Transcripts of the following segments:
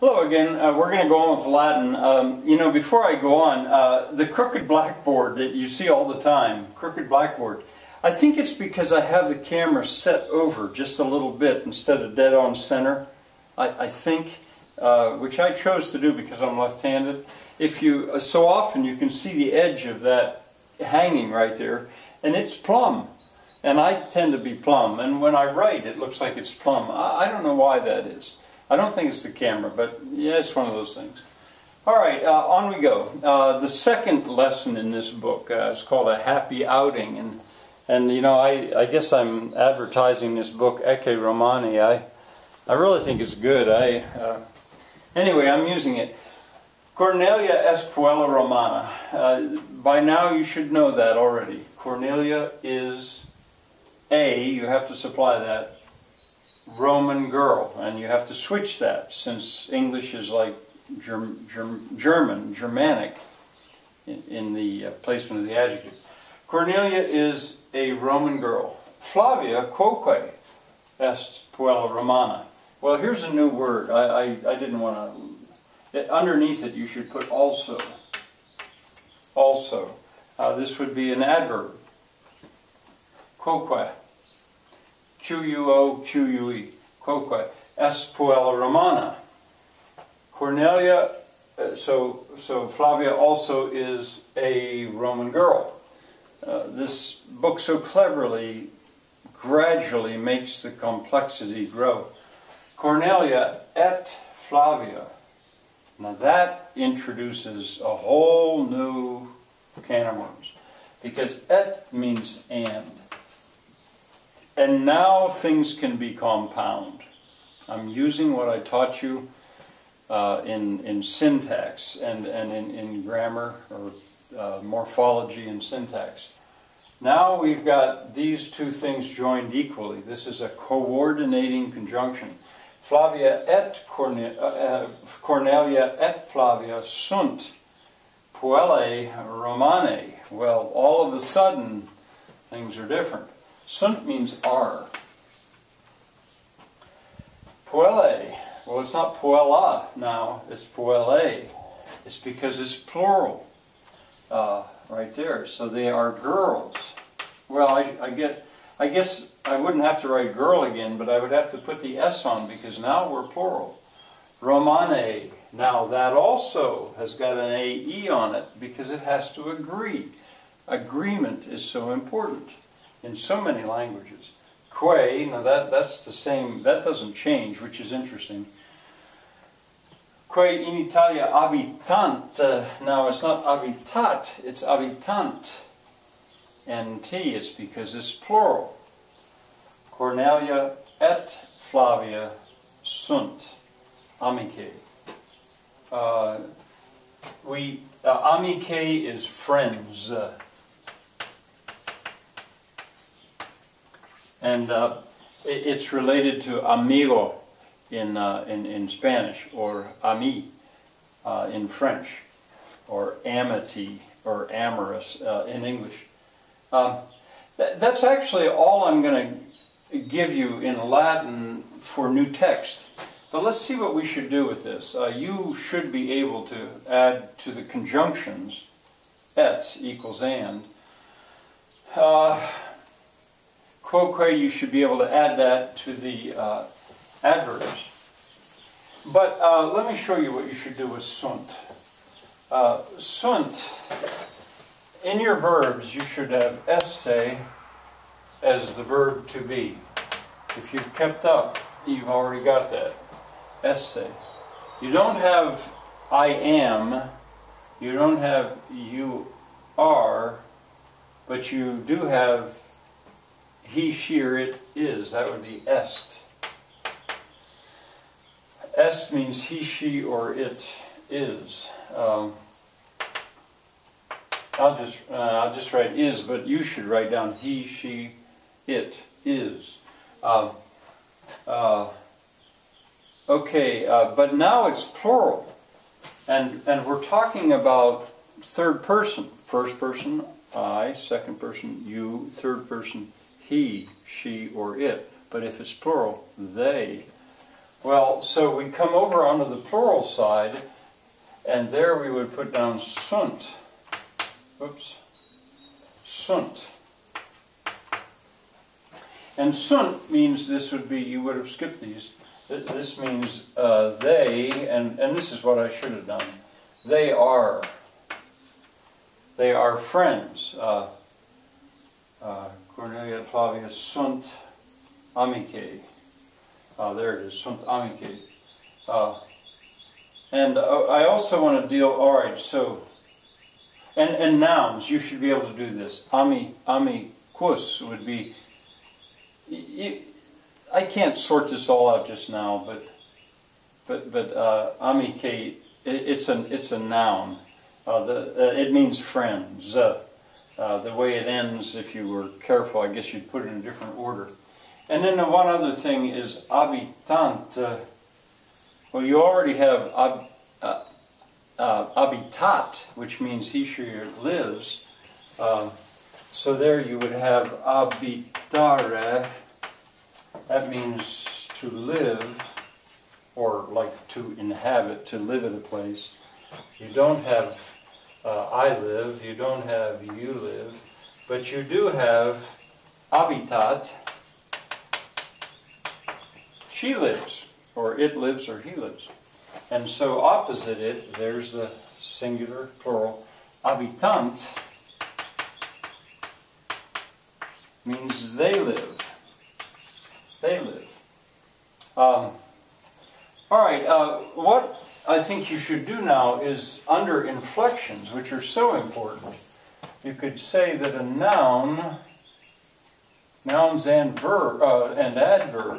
Hello again. We're going to go on with Latin. You know, before I go on, the crooked blackboard that you see all the time, crooked blackboard, I think it's because I have the camera set over just a little bit instead of dead on center. I think, which I chose to do because I'm left-handed. If you, so often you can see the edge of that hanging right there, and it's plumb. And I tend to be plumb, and when I write it looks like it's plumb. I don't know why that is. I don't think it's the camera, but yeah, it's one of those things. All right, on we go. The second lesson in this book is called A Happy Outing, and you know, I guess I'm advertising this book, Ecce Romani. I really think it's good. Anyway, I'm using it. Cornelia est puella Romana. By now you should know that already. Cornelia is you have to supply that, Roman girl, and you have to switch that since English is like Germanic in the placement of the adjective. Cornelia is a Roman girl. Flavia quoque est puella Romana. Well, here's a new word. I didn't want to... Underneath it you should put also. Also. This would be an adverb. Quoque. Q-U-O-Q-U-E. Quoque. Est puella Romana. Cornelia, so Flavia also is a Roman girl. This book so cleverly, gradually makes the complexity grow. Cornelia et Flavia. Now that introduces a whole new can of worms. Because et means and. And now things can be compound. I'm using what I taught you in syntax and in grammar or morphology and syntax. Now we've got these two things joined equally. This is a coordinating conjunction. Flavia et Cornelia et Flavia sunt puellae Romanae. Well, all of a sudden things are different. Sunt means are. Puellae, well, it's not puella now, it's puellae. It's because it's plural right there. So they are girls. Well, I guess I wouldn't have to write girl again, but I would have to put the S on because now we're plural. Romanae, now that also has got an AE on it because it has to agree. Agreement is so important in so many languages. Que, now that's the same, that doesn't change, which is interesting. Que in Italia abitant, now it's not habitat, it's habitant. And T is because it's plural. Cornelia et Flavia sunt amicae. Amicae is friends. And it's related to amigo in Spanish, or ami in French, or amity, or amorous in English. That's actually all I'm going to give you in Latin for new text. But let's see what we should do with this. You should be able to add to the conjunctions, et equals and. Quoque, you should be able to add that to the adverbs. But let me show you what you should do with sunt. Sunt, in your verbs, you should have esse as the verb to be. If you've kept up, you've already got that. Esse. You don't have I am, you don't have you are, but you do have he, she, or it is. That would be est. Est means he, she, or it is. I'll just write is, but you should write down he, she, it is. Okay, but now it's plural, and we're talking about third person. First person, I. Second person, you. Third person, he, she, or it. But if it's plural, they. Well, so we come over onto the plural side, and there we would put down sunt. Oops. Sunt. And sunt means, this would be, you would have skipped these, this means they, and this is what I should have done. They are friends. Cornelia and Flavia sunt amicae. There it is, sunt amicae. And I also want to deal, alright, so, and nouns, you should be able to do this. Amicus would be, I can't sort this all out just now, but amicae, it's a noun. It means friends. The way it ends, if you were careful, I guess you'd put it in a different order. And then the one other thing is habitant. Well, you already have habitat, which means he, she lives. So there you would have habitare. That means to live, or like to inhabit, to live at a place. You don't have I live, you don't have you live, but you do have habitat. She lives, or it lives, or he lives. And so opposite it, there's the singular, plural. Habitant means they live. They live. All right, what I think you should do now is, under inflections, which are so important, you could say that a noun, nouns and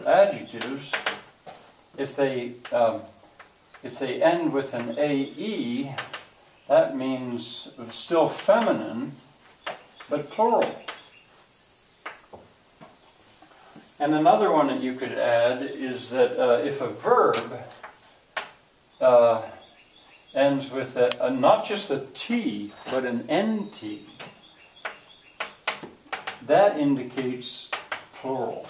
adjectives, if they end with an AE, that means still feminine, but plural. And another one that you could add is that if a verb ends with not just a T, but an NT, that indicates plural.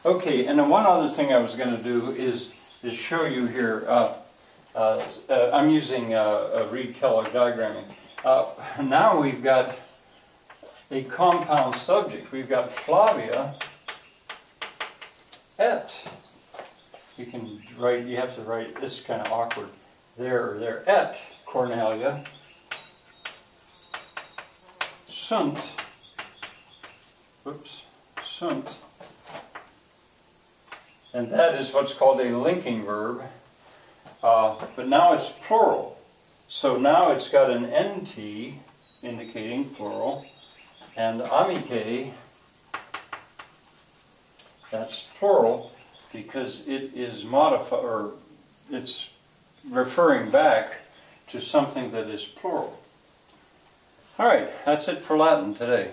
Okay, and then one other thing I was going to do is show you here. I'm using Reed-Kellogg diagramming. Now we've got a compound subject. We've got Flavia et. You can write, you have to write this kind of awkward. There et Cornelia sunt. Oops, sunt. And that is what's called a linking verb. But now it's plural. So now it's got an NT indicating plural. And amicae, that's plural because it is modified, or it's referring back to something that is plural. All right, that's it for Latin today.